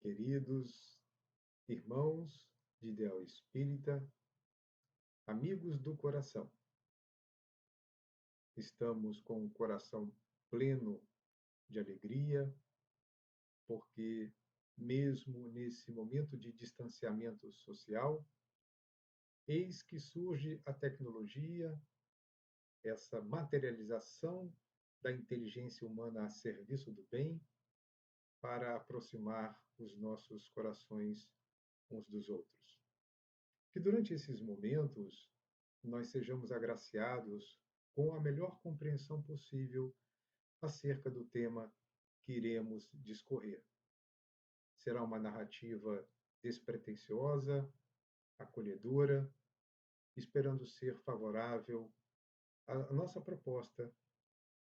Queridos irmãos de ideal espírita, amigos do coração, estamos com o coração pleno de alegria, porque, mesmo nesse momento de distanciamento social, eis que surge a tecnologia, essa materialização da inteligência humana a serviço do bem, para aproximar os nossos corações uns dos outros. Que durante esses momentos nós sejamos agraciados com a melhor compreensão possível acerca do tema que iremos discorrer. Será uma narrativa despretensiosa, acolhedora, esperando ser favorável à nossa proposta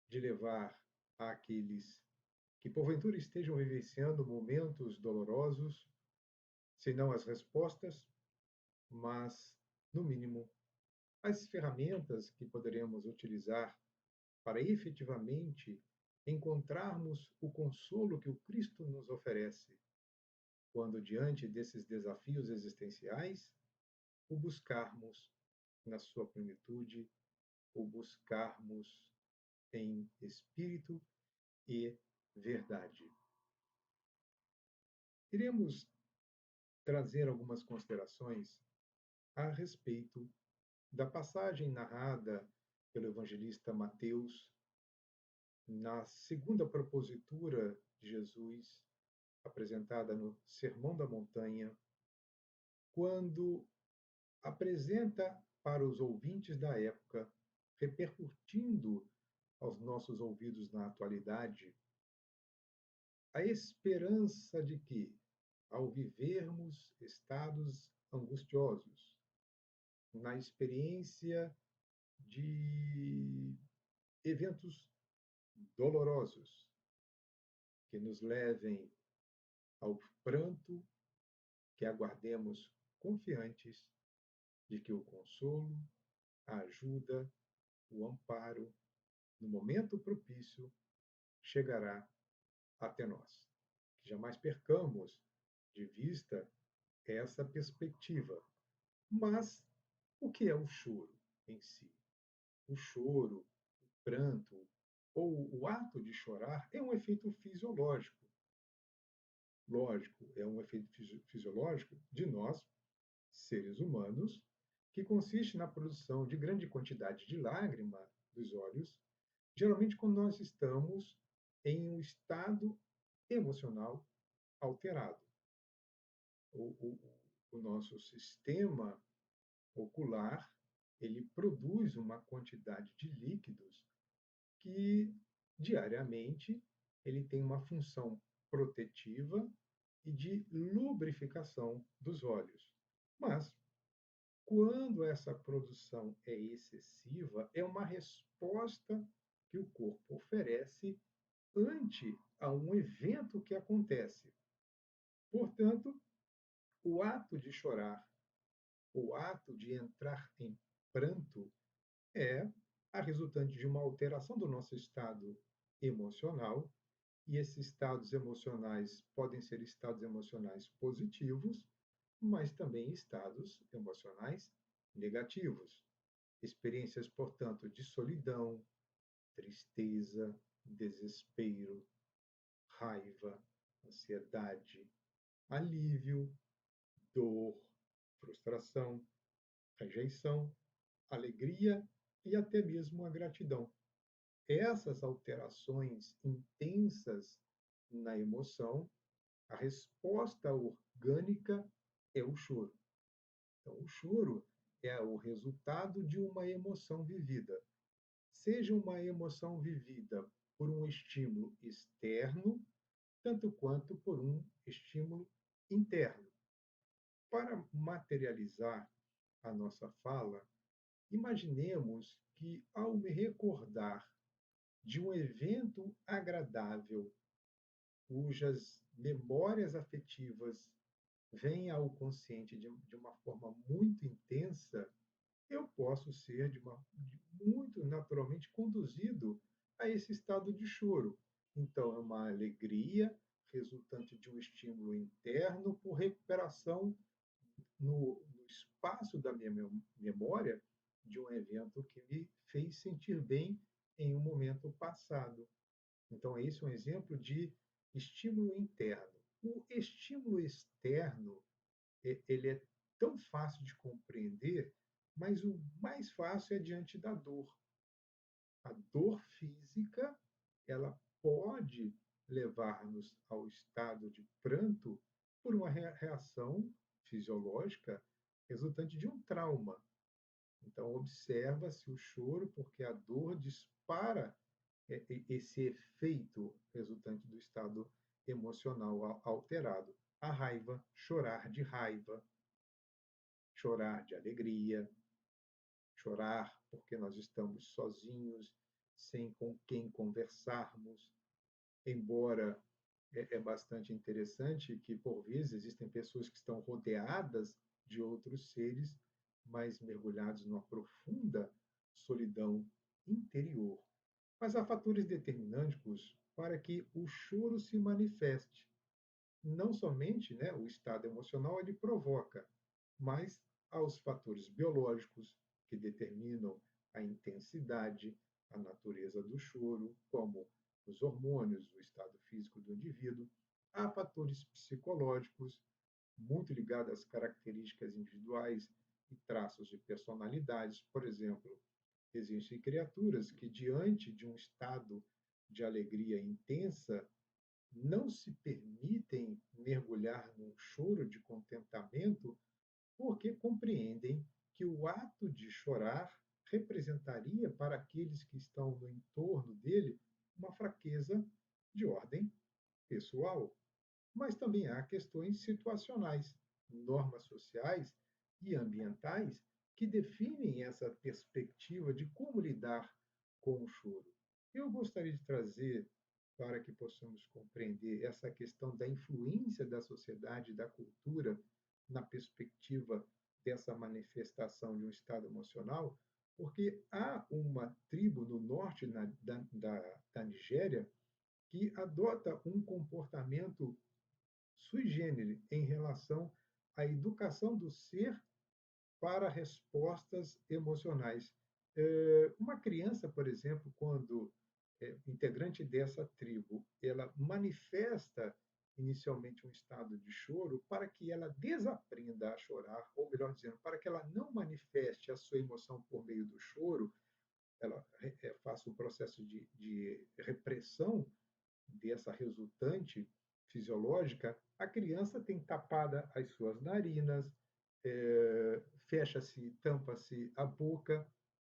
de levar àqueles que porventura estejam vivenciando momentos dolorosos, se não as respostas, mas, no mínimo, as ferramentas que poderemos utilizar para efetivamente encontrarmos o consolo que o Cristo nos oferece quando, diante desses desafios existenciais, o buscarmos na sua plenitude, o buscarmos em espírito e verdade. Iremos trazer algumas considerações a respeito da passagem narrada pelo evangelista Mateus na segunda propositura de Jesus, apresentada no Sermão da Montanha, quando apresenta para os ouvintes da época, repercutindo aos nossos ouvidos na atualidade, a esperança de que, ao vivermos estados angustiosos, na experiência de eventos dolorosos que nos levem ao pranto, que aguardemos confiantes de que o consolo, a ajuda, o amparo, no momento propício, chegará até nós. Que jamais percamos de vista essa perspectiva. Mas o que é o choro em si? O choro, o pranto, ou o ato de chorar é um efeito fisiológico. Lógico, é um efeito fisiológico de nós, seres humanos, que consiste na produção de grande quantidade de lágrima dos olhos, geralmente quando nós estamos em um estado emocional alterado. O, o, o nosso sistema ocular, ele produz uma quantidade de líquidos que diariamente ele tem uma função protetiva e de lubrificação dos olhos. Mas quando essa produção é excessiva, é uma resposta que o corpo oferece ante a um evento que acontece. Portanto, o ato de chorar, o ato de entrar em pranto, é a resultante de uma alteração do nosso estado emocional, e esses estados emocionais podem ser estados emocionais positivos, mas também estados emocionais negativos. Experiências, portanto, de solidão, tristeza, desespero, raiva, ansiedade, alívio, dor, frustração, rejeição, alegria e até mesmo a gratidão. Essas alterações intensas na emoção, a resposta orgânica é o choro. Então, o choro é o resultado de uma emoção vivida. Seja uma emoção vivida por um estímulo externo, tanto quanto por um estímulo interno. Para materializar a nossa fala, imaginemos que, ao me recordar de um evento agradável, cujas memórias afetivas vêm ao consciente de uma forma muito intensa, eu posso ser muito naturalmente conduzido a esse estado de choro. Então, é uma alegria resultante de um estímulo interno por recuperação no espaço da minha memória de um evento que me fez sentir bem em um momento passado. Então, esse é um exemplo de estímulo interno. O estímulo externo, ele é tão fácil de compreender, mas o mais fácil é diante da dor. A dor física, ela pode levar-nos ao estado de pranto por uma reação fisiológica resultante de um trauma. Então, observa-se o choro porque a dor dispara esse efeito resultante do estado emocional alterado. A raiva, chorar de raiva, chorar de alegria, chorar porque nós estamos sozinhos, sem com quem conversarmos. Embora é bastante interessante que, por vezes, existem pessoas que estão rodeadas de outros seres, mas mergulhados numa profunda solidão interior. Mas há fatores determinantes para que o choro se manifeste. Não somente, né, o estado emocional ele provoca, mas há os fatores biológicos que determinam a intensidade, a natureza do choro, como os hormônios, o estado físico do indivíduo. Há fatores psicológicos, muito ligados às características individuais e traços de personalidades. Por exemplo, existem criaturas que, diante de um estado de alegria intensa, não se permitem mergulhar num choro de contentamento porque compreendem que o ato de chorar representaria para aqueles que estão no entorno dele uma fraqueza de ordem pessoal. Mas também há questões situacionais, normas sociais e ambientais que definem essa perspectiva de como lidar com o choro. Eu gostaria de trazer para que possamos compreender essa questão da influência da sociedade e da cultura na perspectiva dessa manifestação de um estado emocional, porque há uma tribo no norte da Nigéria que adota um comportamento sui generis em relação à educação do ser para respostas emocionais. Uma criança, por exemplo, quando integrante dessa tribo, ela manifesta inicialmente um estado de choro para que ela desaprenda a chorar, ou melhor dizendo, para que ela não manifeste a sua emoção por meio do choro, ela faça um processo de repressão dessa resultante fisiológica, a criança tem tapada as suas narinas, fecha-se, tampa-se a boca,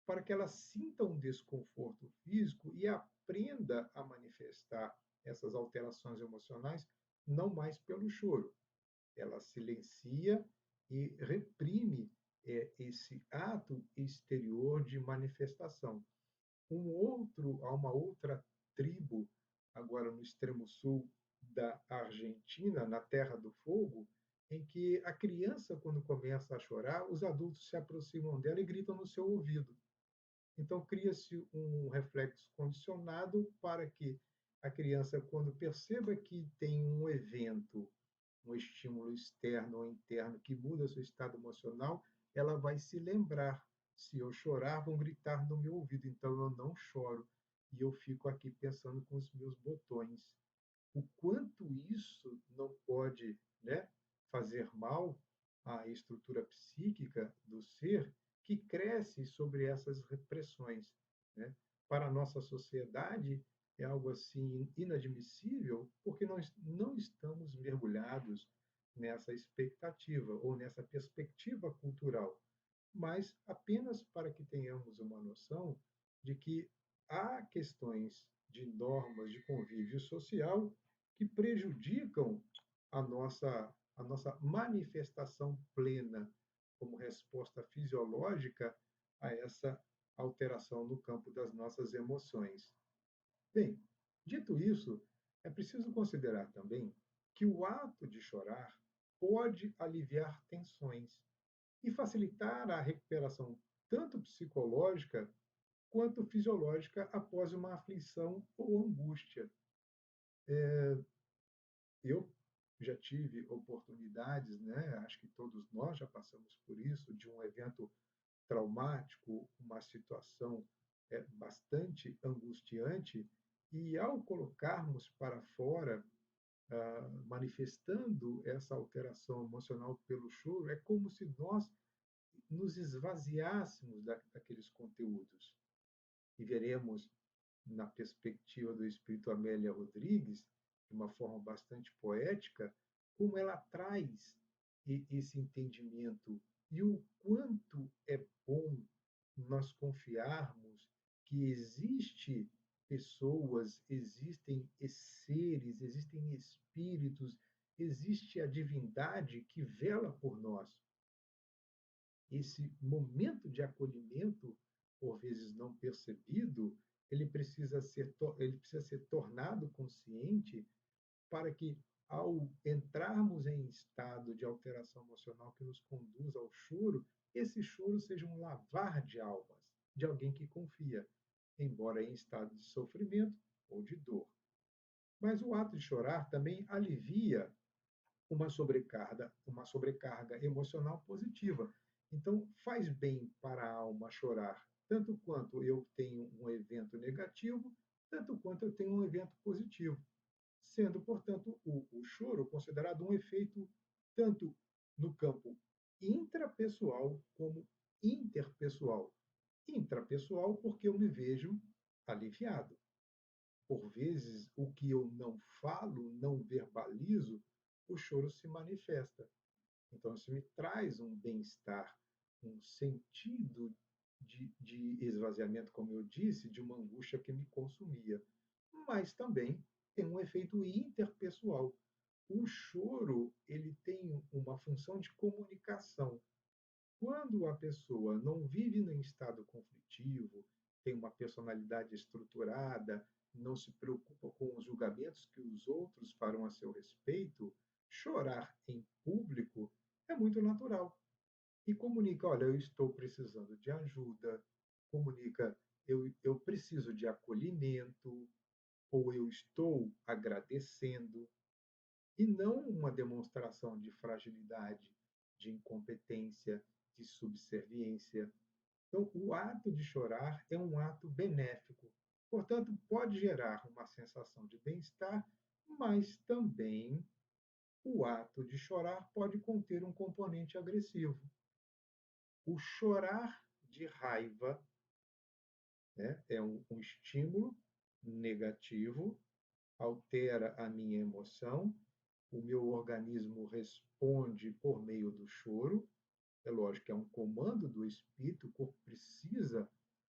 para que ela sinta um desconforto físico e aprenda a manifestar essas alterações emocionais não mais pelo choro. Ela silencia e reprime esse ato exterior de manifestação. Há uma outra tribo, agora no extremo sul da Argentina, na Terra do Fogo, em que a criança, quando começa a chorar, os adultos se aproximam dela e gritam no seu ouvido. Então, cria-se um reflexo condicionado para que a criança, quando perceba que tem um evento, um estímulo externo ou interno que muda seu estado emocional, ela vai se lembrar. Se eu chorar, vão gritar no meu ouvido, então eu não choro. E eu fico aqui pensando com os meus botões. O quanto isso não pode, né, fazer mal à estrutura psíquica do ser que cresce sobre essas repressões, né? Para a nossa sociedade é algo assim inadmissível, porque nós não estamos mergulhados nessa expectativa ou nessa perspectiva cultural, mas apenas para que tenhamos uma noção de que há questões de normas de convívio social que prejudicam a nossa manifestação plena como resposta fisiológica a essa alteração no campo das nossas emoções. Bem, dito isso, é preciso considerar também que o ato de chorar pode aliviar tensões e facilitar a recuperação tanto psicológica quanto fisiológica após uma aflição ou angústia. Eu já tive oportunidades, né, acho que todos nós já passamos por isso, de um evento traumático, uma situação bastante angustiante, e ao colocarmos para fora, manifestando essa alteração emocional pelo choro, é como se nós nos esvaziássemos daqueles conteúdos. E veremos, na perspectiva do espírito Amélia Rodrigues, de uma forma bastante poética, como ela traz esse entendimento e o quanto é bom nós confiarmos que existe pessoas, existem seres, existem espíritos, existe a divindade que vela por nós. Esse momento de acolhimento, por vezes não percebido, ele precisa ser tornado consciente para que, ao entrarmos em estado de alteração emocional que nos conduz ao choro, esse choro seja um lavar de almas de alguém que confia, embora em estado de sofrimento ou de dor. Mas o ato de chorar também alivia uma sobrecarga emocional positiva. Então, faz bem para a alma chorar, tanto quanto eu tenho um evento negativo, tanto quanto eu tenho um evento positivo, sendo, portanto, o choro considerado um efeito tanto no campo intrapessoal como interpessoal. Intrapessoal, porque eu me vejo aliviado. Por vezes, o que eu não falo, não verbalizo, o choro se manifesta. Então, isso me traz um bem-estar, um sentido de esvaziamento, como eu disse, de uma angústia que me consumia. Mas também tem um efeito interpessoal. O choro, ele tem uma função de comunicação. Quando a pessoa não vive em estado conflitivo, tem uma personalidade estruturada, não se preocupa com os julgamentos que os outros farão a seu respeito, chorar em público é muito natural. E comunica: olha, eu estou precisando de ajuda, comunica: eu preciso de acolhimento, ou eu estou agradecendo, e não uma demonstração de fragilidade, de incompetência, de subserviência. Então, o ato de chorar é um ato benéfico. Portanto, pode gerar uma sensação de bem-estar, mas também o ato de chorar pode conter um componente agressivo. O chorar de raiva, né, é um estímulo negativo, altera a minha emoção, o meu organismo responde por meio do choro. É lógico que é um comando do espírito, o corpo precisa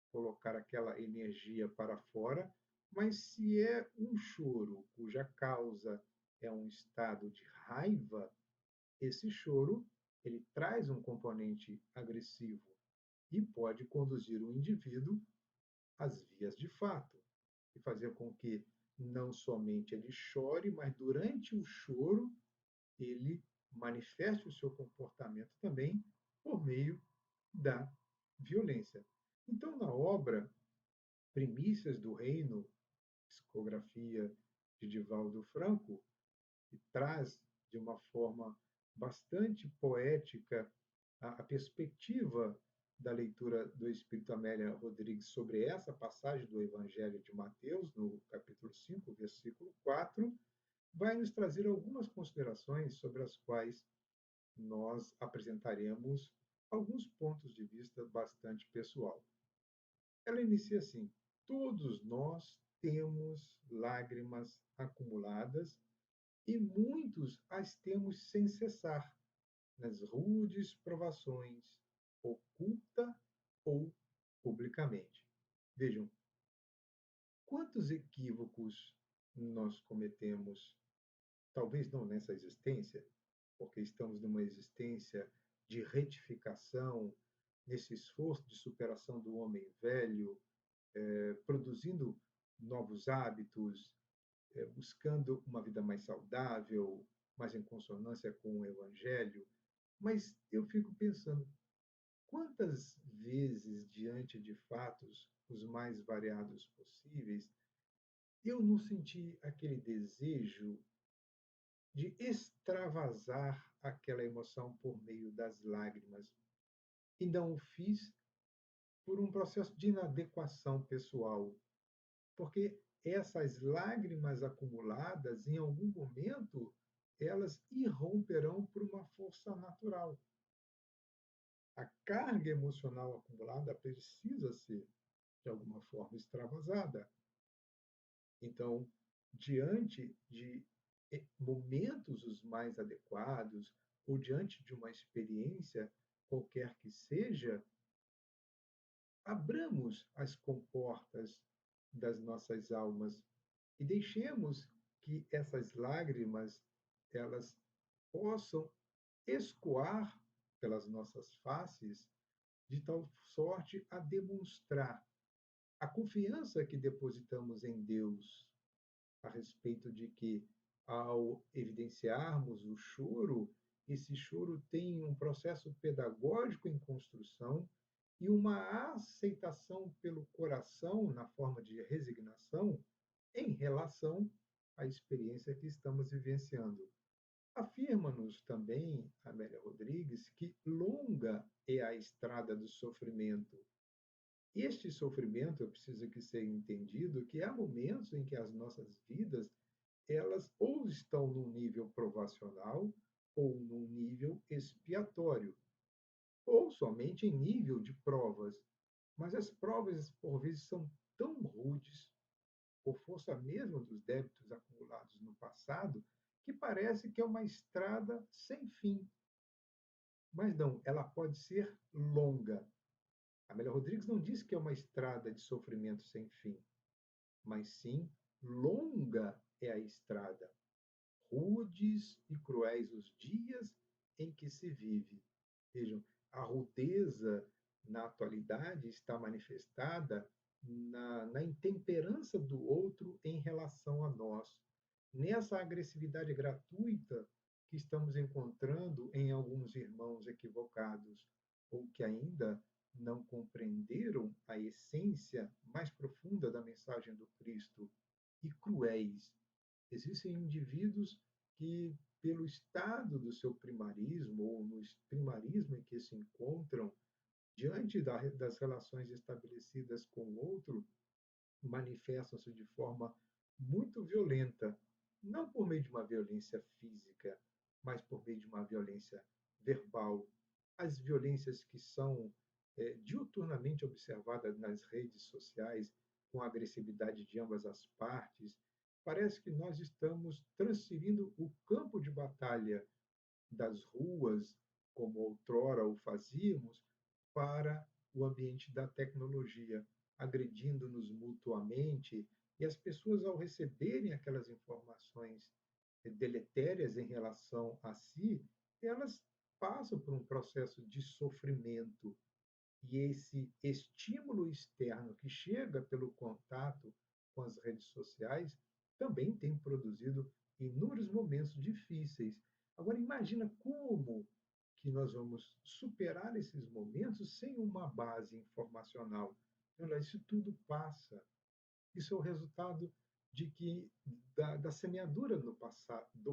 colocar aquela energia para fora, mas se é um choro cuja causa é um estado de raiva, esse choro ele traz um componente agressivo e pode conduzir o indivíduo às vias de fato e fazer com que não somente ele chore, mas durante o choro ele manifeste o seu comportamento também por meio da violência. Então, na obra Primícias do Reino, psicografia de Divaldo Franco, que traz de uma forma bastante poética a perspectiva da leitura do Espírito Amélia Rodrigues sobre essa passagem do Evangelho de Mateus, no capítulo 5, versículo 4, vai nos trazer algumas considerações sobre as quais nós apresentaremos alguns pontos de vista bastante pessoal. Ela inicia assim: todos nós temos lágrimas acumuladas e muitos as temos sem cessar, nas rudes provações, oculta ou publicamente. Vejam, quantos equívocos nós cometemos, talvez não nessa existência, porque estamos numa existência de retificação, nesse esforço de superação do homem velho, produzindo novos hábitos, buscando uma vida mais saudável, mais em consonância com o Evangelho. Mas eu fico pensando, quantas vezes, diante de fatos os mais variados possíveis, eu não senti aquele desejo de extravasar aquela emoção por meio das lágrimas. E não o fiz por um processo de inadequação pessoal, porque essas lágrimas acumuladas, em algum momento, elas irromperão por uma força natural. A carga emocional acumulada precisa ser, de alguma forma, extravasada. Então, diante de momentos os mais adequados, ou diante de uma experiência qualquer que seja, abramos as comportas das nossas almas e deixemos que essas lágrimas elas possam escoar pelas nossas faces de tal sorte a demonstrar a confiança que depositamos em Deus a respeito de que, ao evidenciarmos o choro, esse choro tem um processo pedagógico em construção e uma aceitação pelo coração, na forma de resignação, em relação à experiência que estamos vivenciando. Afirma-nos também, Amélia Rodrigues, que longa é a estrada do sofrimento. Este sofrimento, eu preciso que seja entendido que há momentos em que as nossas vidas, elas ou estão num nível provacional ou num nível expiatório, ou somente em nível de provas. Mas as provas, por vezes, são tão rudes, por força mesmo dos débitos acumulados no passado, que parece que é uma estrada sem fim. Mas não, ela pode ser longa. Amélia Rodrigues não diz que é uma estrada de sofrimento sem fim, mas sim longa é a estrada. Rudes e cruéis os dias em que se vive. Vejam, a rudeza na atualidade está manifestada na intemperança do outro em relação a nós, nessa agressividade gratuita que estamos encontrando em alguns irmãos equivocados, ou que ainda não compreenderam a essência mais profunda da mensagem do Cristo, e cruéis. Existem indivíduos que, pelo estado do seu primarismo, ou no primarismo em que se encontram, diante das relações estabelecidas com o outro, manifestam-se de forma muito violenta, não por meio de uma violência física, mas por meio de uma violência verbal. As violências que são diuturnamente observadas nas redes sociais, com a agressividade de ambas as partes, parece que nós estamos transferindo o campo de batalha das ruas, como outrora o fazíamos, para o ambiente da tecnologia, agredindo-nos mutuamente, e as pessoas, ao receberem aquelas informações deletérias em relação a si, elas passam por um processo de sofrimento. E esse estímulo externo que chega pelo contato com as redes sociais também tem produzido inúmeros momentos difíceis. Agora imagina como que nós vamos superar esses momentos sem uma base informacional. Olha, isso tudo passa. Isso é o resultado de que da semeadura do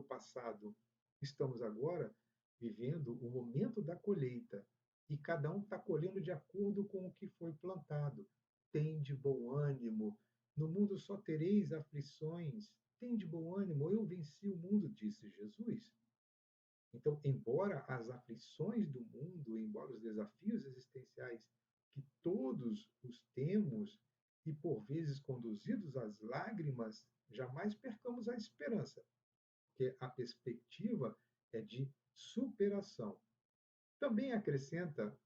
passado. Estamos agora vivendo o momento da colheita e cada um está colhendo de acordo com o que foi plantado. Tem de bom ânimo. No mundo só tereis aflições. Tem de bom ânimo. Eu venci o mundo, disse Jesus. Então, embora as aflições do mundo, embora os desafios existenciais que todos os temos, e por vezes conduzidos às lágrimas, jamais percamos a esperança, porque a perspectiva é de superação. Também acrescenta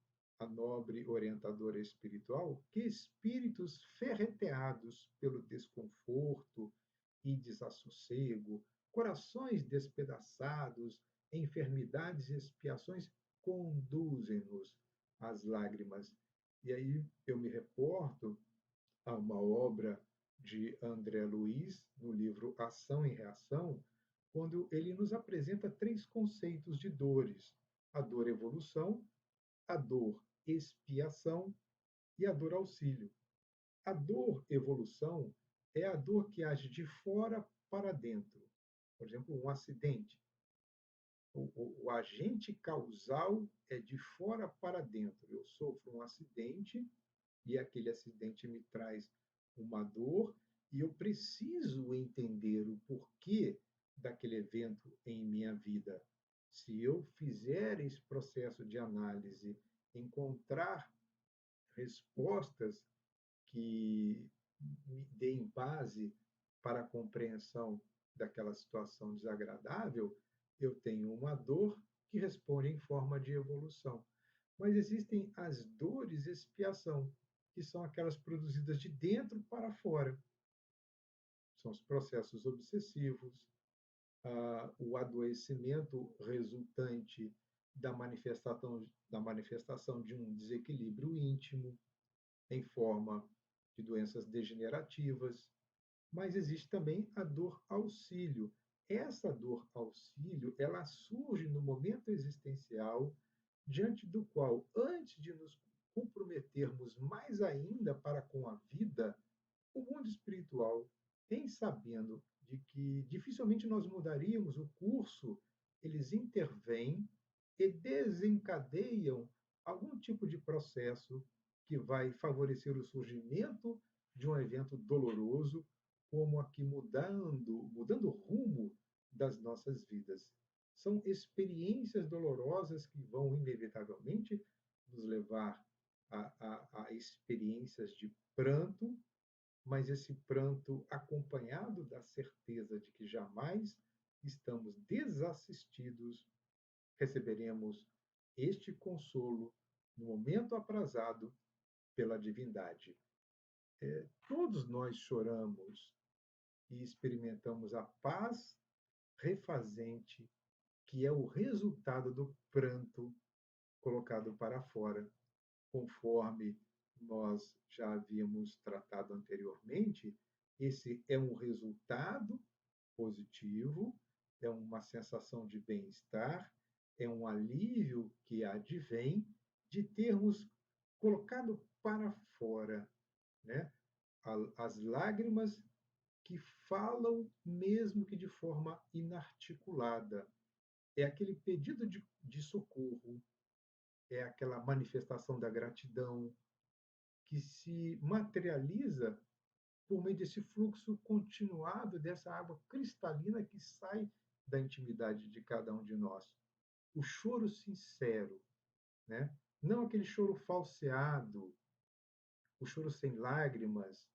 a nobre orientadora espiritual que espíritos ferreteados pelo desconforto e desassossego, corações despedaçados, enfermidades e expiações conduzem-nos às lágrimas. E aí eu me reporto a uma obra de André Luiz, no livro Ação e Reação, quando ele nos apresenta três conceitos de dores: a dor evolução, a dor expiação e a dor auxílio. A dor evolução é a dor que age de fora para dentro. Por exemplo, um acidente. O agente causal é de fora para dentro. Eu sofro um acidente e aquele acidente me traz uma dor e eu preciso entender o porquê daquele evento em minha vida. Se eu fizer esse processo de análise, encontrar respostas que me deem base para a compreensão daquela situação desagradável, eu tenho uma dor que responde em forma de evolução. Mas existem as dores expiação, que são aquelas produzidas de dentro para fora. São os processos obsessivos, o adoecimento resultante da manifestação de um desequilíbrio íntimo, em forma de doenças degenerativas, mas existe também a dor auxílio. Essa dor auxílio, ela surge no momento existencial diante do qual, antes de nos comprometermos mais ainda para com a vida, o mundo espiritual, em sabendo de que dificilmente nós mudaríamos o curso, eles intervêm e desencadeiam algum tipo de processo que vai favorecer o surgimento de um evento doloroso, como aqui mudando o rumo das nossas vidas. São experiências dolorosas que vão inevitavelmente nos levar a experiências de pranto, mas esse pranto acompanhado da certeza de que jamais estamos desassistidos, receberemos este consolo no momento aprazado pela divindade. Todos nós choramos e experimentamos a paz refazente, que é o resultado do pranto colocado para fora, conforme nós já havíamos tratado anteriormente. Esse é um resultado positivo, é uma sensação de bem-estar, é um alívio que advém de termos colocado para fora, né, as lágrimas que falam mesmo que de forma inarticulada. É aquele pedido de socorro, é aquela manifestação da gratidão que se materializa por meio desse fluxo continuado dessa água cristalina que sai da intimidade de cada um de nós. O choro sincero, né? Não aquele choro falseado, o choro sem lágrimas,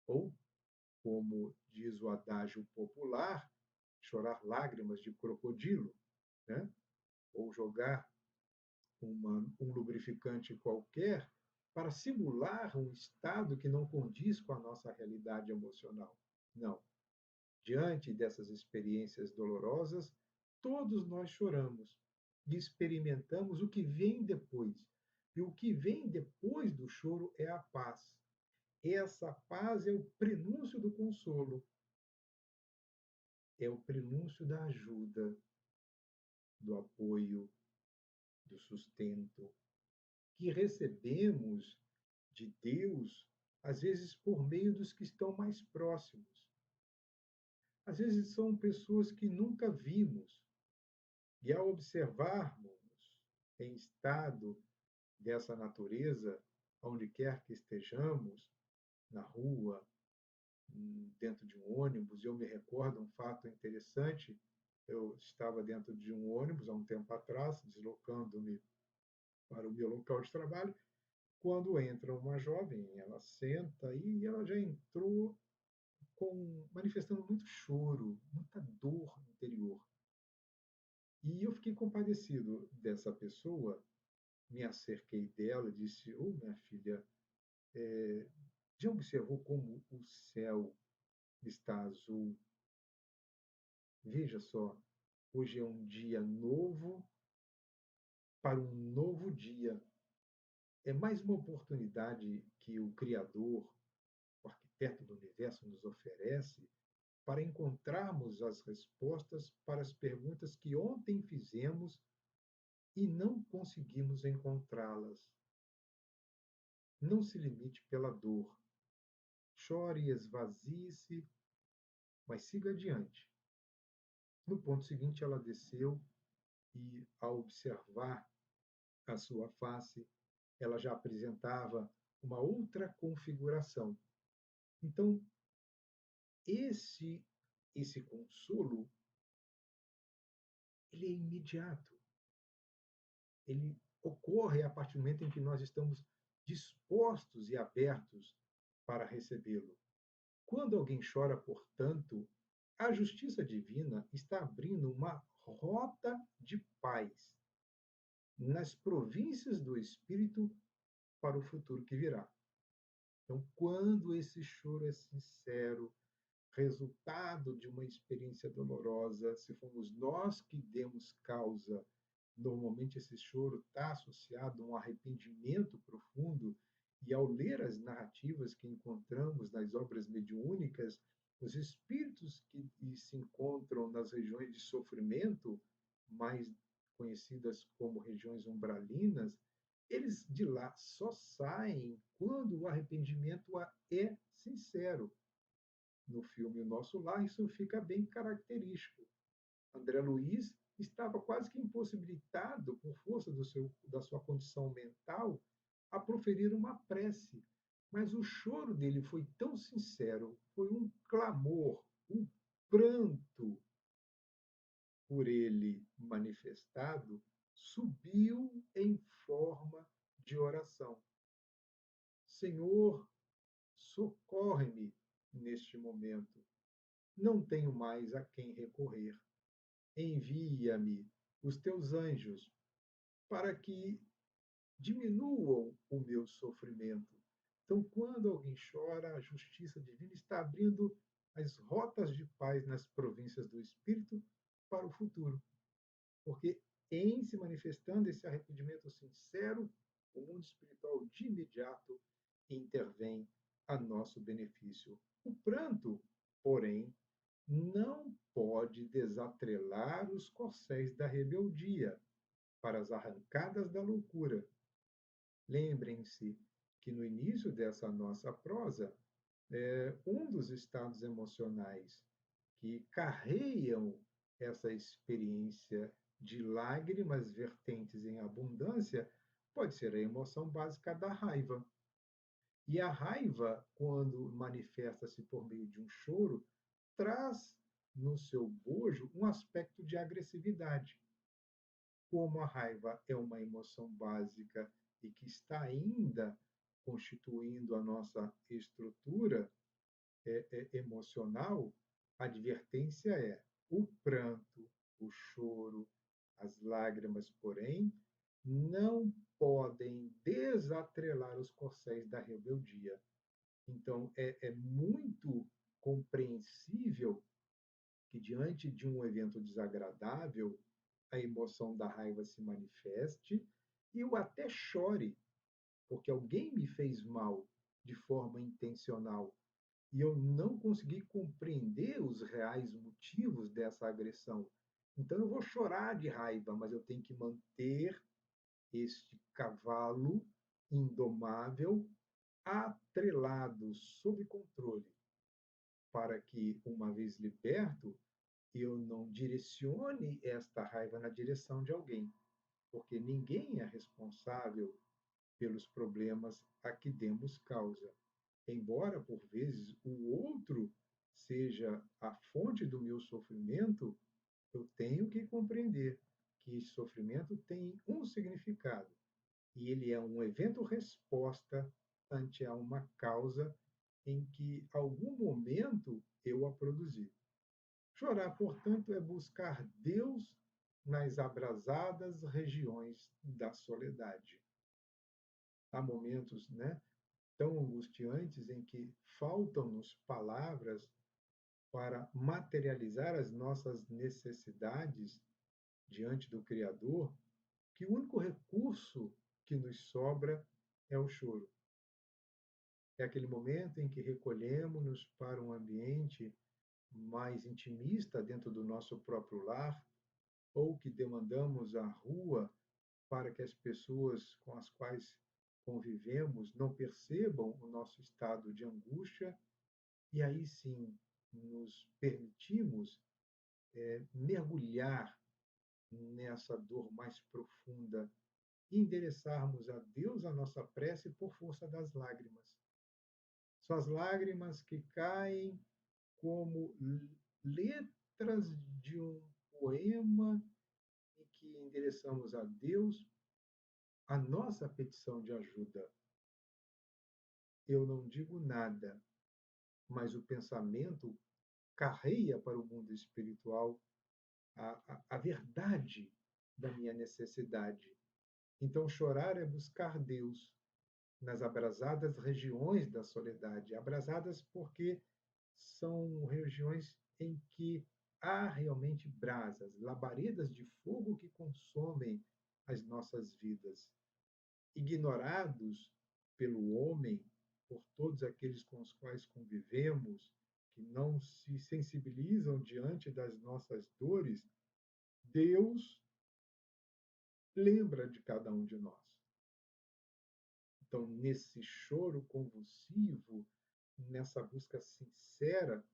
ou, como diz o adágio popular, chorar lágrimas de crocodilo, né? Ou jogar um lubrificante qualquer para simular um estado que não condiz com a nossa realidade emocional. Não. Diante dessas experiências dolorosas, todos nós choramos e experimentamos o que vem depois. E o que vem depois do choro é a paz. Essa paz é o prenúncio do consolo, é o prenúncio da ajuda, do apoio, do sustento, que recebemos de Deus, às vezes por meio dos que estão mais próximos. Às vezes são pessoas que nunca vimos, e ao observarmos em estado dessa natureza, onde quer que estejamos, na rua, dentro de um ônibus, eu me recordo um fato interessante. Eu estava dentro de um ônibus há um tempo atrás, deslocando-me para o meu local de trabalho, quando entra uma jovem, ela senta e ela já entrou manifestando muito choro, muita dor interior. E eu fiquei compadecido dessa pessoa, me acerquei dela e disse: "Oh, minha filha, já observou como o céu está azul? Veja só, hoje é um dia novo para um novo dia. É mais uma oportunidade que o Criador, o arquiteto do universo, nos oferece para encontrarmos as respostas para as perguntas que ontem fizemos e não conseguimos encontrá-las. Não se limite pela dor. Chore e esvazie-se, mas siga adiante. No ponto seguinte, ela desceu e, ao observar a sua face, ela já apresentava uma outra configuração. Então, esse esse consolo, ele é imediato. Ele ocorre a partir do momento em que nós estamos dispostos e abertos para recebê-lo. Quando alguém chora, portanto, a justiça divina está abrindo uma rota de paz nas províncias do espírito para o futuro que virá. Então, quando esse choro é sincero, resultado de uma experiência dolorosa, se fomos nós que demos causa, normalmente esse choro está associado a um arrependimento profundo, e ao ler as narrativas que encontramos nas obras mediúnicas, os espíritos que se encontram nas regiões de sofrimento, mais conhecidas como regiões umbralinas, eles de lá só saem quando o arrependimento é sincero. No filme O Nosso Lar, isso fica bem característico. André Luiz estava quase que impossibilitado, por força da sua condição mental, a proferir uma prece. Mas o choro dele foi tão sincero, foi um clamor, um pranto por ele manifestado, subiu em forma de oração. Senhor, socorre-me neste momento. Não tenho mais a quem recorrer. Envia-me os teus anjos para que diminuam o meu sofrimento. Então, quando alguém chora, a justiça divina está abrindo as rotas de paz nas províncias do espírito para o futuro. Porque, em se manifestando esse arrependimento sincero, o mundo espiritual de imediato intervém a nosso benefício. O pranto, porém, não pode desatrelar os corcéis da rebeldia para as arrancadas da loucura. Lembrem-se que no início dessa nossa prosa, um dos estados emocionais que carreiam essa experiência de lágrimas vertentes em abundância pode ser a emoção básica da raiva. E a raiva, quando manifesta-se por meio de um choro, traz no seu bojo um aspecto de agressividade. Como a raiva é uma emoção básica e que está ainda constituindo a nossa estrutura emocional, a advertência é o pranto, o choro, as lágrimas, porém, não podem desatrelar os corcéis da rebeldia. Então, é muito compreensível que, diante de um evento desagradável, a emoção da raiva se manifeste e eu até chore, porque alguém me fez mal de forma intencional e eu não consegui compreender os reais motivos dessa agressão. Então eu vou chorar de raiva, mas eu tenho que manter este cavalo indomável atrelado, sob controle, para que, uma vez liberto, eu não direcione esta raiva na direção de alguém, porque ninguém é responsável pelos problemas a que demos causa. Embora, por vezes, o outro seja a fonte do meu sofrimento, eu tenho que compreender que esse sofrimento tem um significado e ele é um evento-resposta ante a uma causa em que, algum momento, eu a produzi. Chorar, portanto, é buscar Deus nas abrasadas regiões da soledade. Há momentos, né, tão angustiantes em que faltam-nos palavras para materializar as nossas necessidades diante do Criador, que o único recurso que nos sobra é o choro. É aquele momento em que recolhemos-nos para um ambiente mais intimista dentro do nosso próprio lar, ou que demandamos a rua para que as pessoas com as quais convivemos não percebam o nosso estado de angústia, e aí sim nos permitimos mergulhar nessa dor mais profunda e endereçarmos a Deus a nossa prece por força das lágrimas. São as lágrimas que caem como letras de um poema em que endereçamos a Deus a nossa petição de ajuda. Eu não digo nada, mas o pensamento carreia para o mundo espiritual a verdade da minha necessidade. Então, chorar é buscar Deus nas abrasadas regiões da soledade, abrasadas porque são regiões em que há realmente brasas, labaredas de fogo que consomem as nossas vidas. Ignorados pelo homem, por todos aqueles com os quais convivemos, que não se sensibilizam diante das nossas dores, Deus lembra de cada um de nós. Então, nesse choro convulsivo, nessa busca sincera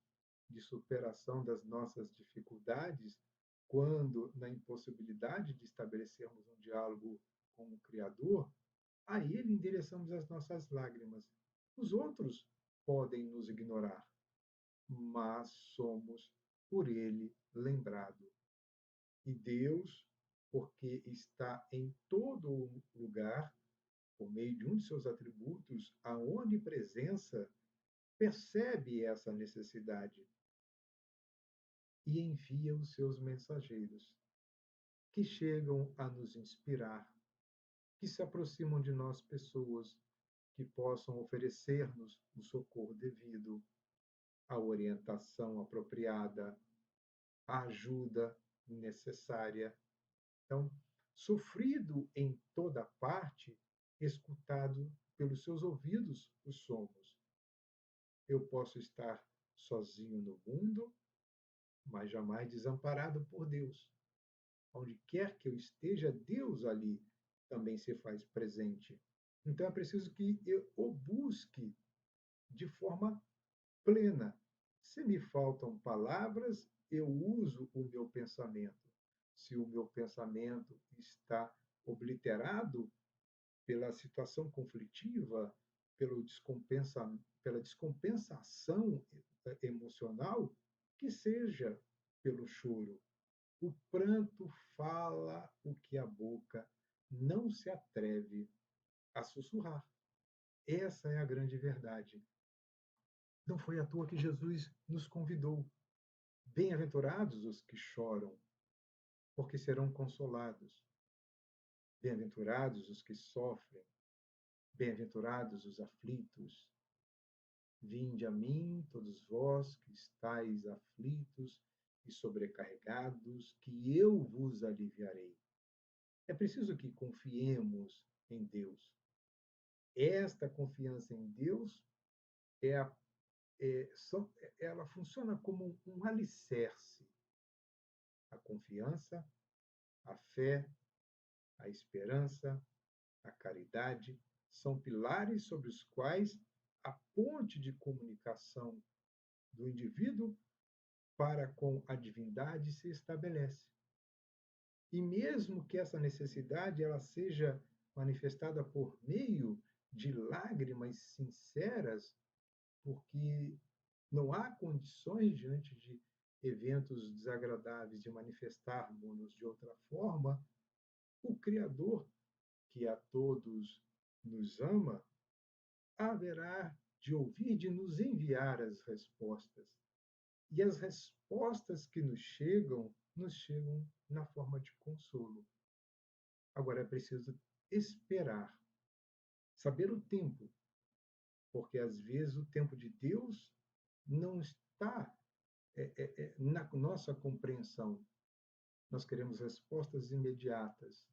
de superação das nossas dificuldades, quando na impossibilidade de estabelecermos um diálogo com o Criador, a Ele endereçamos as nossas lágrimas. Os outros podem nos ignorar, mas somos por Ele lembrado. E Deus, porque está em todo lugar, por meio de um de seus atributos, a onipresença, percebe essa necessidade e envia os seus mensageiros, que chegam a nos inspirar, que se aproximam de nós pessoas que possam oferecer-nos o socorro devido, a orientação apropriada, a ajuda necessária. Então, sofrido em toda parte, escutado pelos seus ouvidos os somos. Eu posso estar sozinho no mundo, mas jamais desamparado por Deus. Onde quer que eu esteja, Deus ali também se faz presente. Então é preciso que eu o busque de forma plena. Se me faltam palavras, eu uso o meu pensamento. Se o meu pensamento está obliterado pela situação conflitiva, pela descompensação emocional, que seja pelo choro. O pranto fala o que a boca não se atreve a sussurrar. Essa é a grande verdade. Não foi à toa que Jesus nos convidou. Bem-aventurados os que choram, porque serão consolados. Bem-aventurados os que sofrem, bem-aventurados os aflitos. Vinde a mim, todos vós que estáis aflitos e sobrecarregados, que eu vos aliviarei. É preciso que confiemos em Deus. Esta confiança em Deus é a, ela funciona como um alicerce. A confiança, a fé, a esperança, a caridade são pilares sobre os quais a ponte de comunicação do indivíduo para com a divindade se estabelece. E mesmo que essa necessidade ela seja manifestada por meio de lágrimas sinceras, porque não há condições diante de eventos desagradáveis de manifestarmos-nos de outra forma, o Criador, que a todos nos ama, haverá de ouvir, de nos enviar as respostas. E as respostas que nos chegam na forma de consolo. Agora é preciso esperar, saber o tempo, porque às vezes o tempo de Deus não está na nossa compreensão. Nós queremos respostas imediatas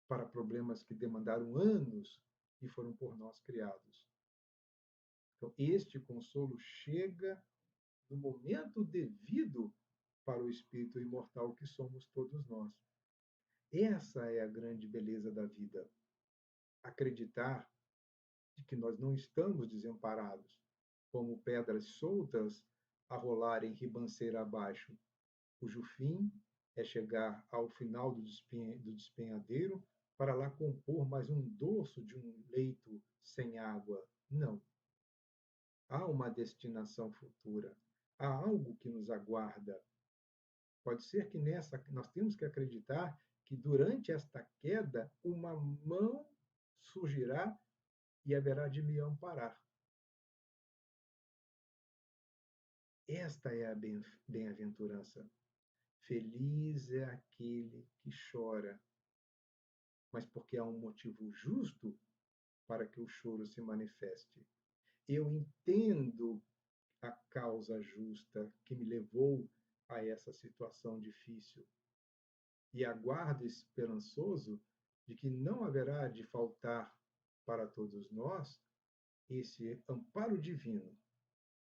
para problemas que demandaram anos e foram por nós criados. Então, este consolo chega no momento devido para o espírito imortal que somos todos nós. Essa é a grande beleza da vida. Acreditar de que nós não estamos desamparados, como pedras soltas a rolarem ribanceira abaixo, cujo fim é chegar ao final do despenhadeiro para lá compor mais um dorso de um leito sem água. Não. Há uma destinação futura. Há algo que nos aguarda. Pode ser que nós temos que acreditar que durante esta queda uma mão surgirá e haverá de me amparar. Esta é a bem-aventurança. Feliz é aquele que chora, mas porque há um motivo justo para que o choro se manifeste. Eu entendo a causa justa que me levou a essa situação difícil e aguardo esperançoso de que não haverá de faltar para todos nós esse amparo divino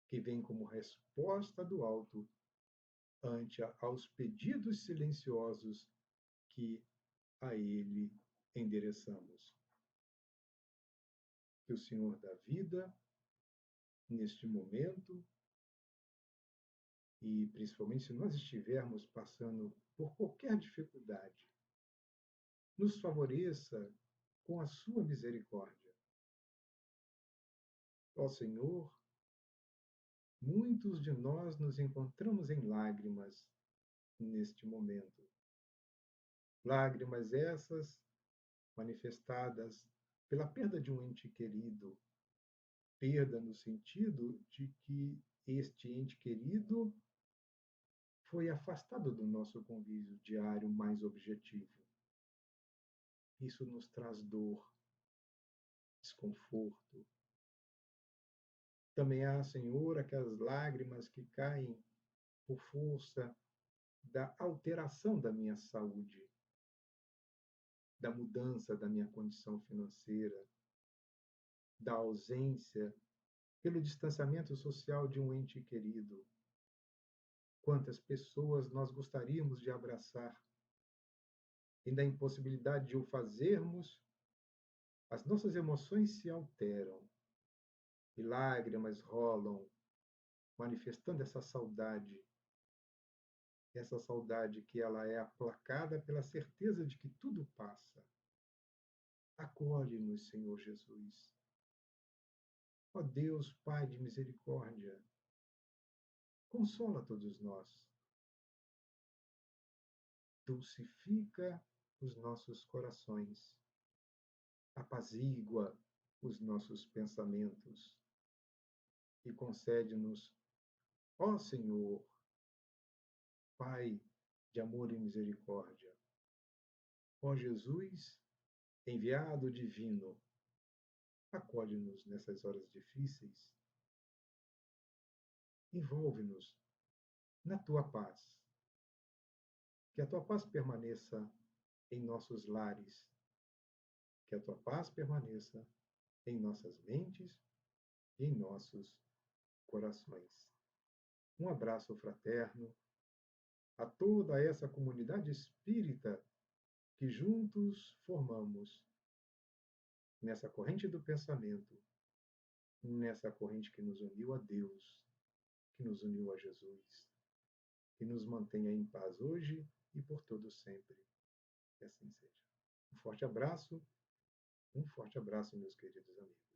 que vem como resposta do alto ante aos pedidos silenciosos que a ele endereçamos. Que o Senhor da vida, neste momento, e principalmente se nós estivermos passando por qualquer dificuldade, nos favoreça com a sua misericórdia. Ó Senhor, muitos de nós nos encontramos em lágrimas neste momento. Lágrimas essas manifestadas pela perda de um ente querido, perda no sentido de que este ente querido foi afastado do nosso convívio diário mais objetivo. Isso nos traz dor, desconforto. Também há, Senhor, aquelas lágrimas que caem por força da alteração da minha saúde, da mudança da minha condição financeira, da ausência, pelo distanciamento social de um ente querido. Quantas pessoas nós gostaríamos de abraçar, e da impossibilidade de o fazermos, as nossas emoções se alteram e lágrimas rolam, manifestando essa saudade que ela é aplacada pela certeza de que tudo passa. Acolhe-nos, Senhor Jesus. Ó Deus, Pai de misericórdia, consola todos nós. Dulcifica os nossos corações. Apazigua os nossos pensamentos. E concede-nos, ó Senhor, Pai de amor e misericórdia, ó Jesus, enviado divino, acolhe-nos nessas horas difíceis. Envolve-nos na tua paz. Que a tua paz permaneça em nossos lares. Que a tua paz permaneça em nossas mentes e em nossos corações. Um abraço fraterno a toda essa comunidade espírita que juntos formamos nessa corrente do pensamento, nessa corrente que nos uniu a Deus, que nos uniu a Jesus, que nos mantenha em paz hoje e por todo sempre. Que assim seja. Um forte abraço, meus queridos amigos.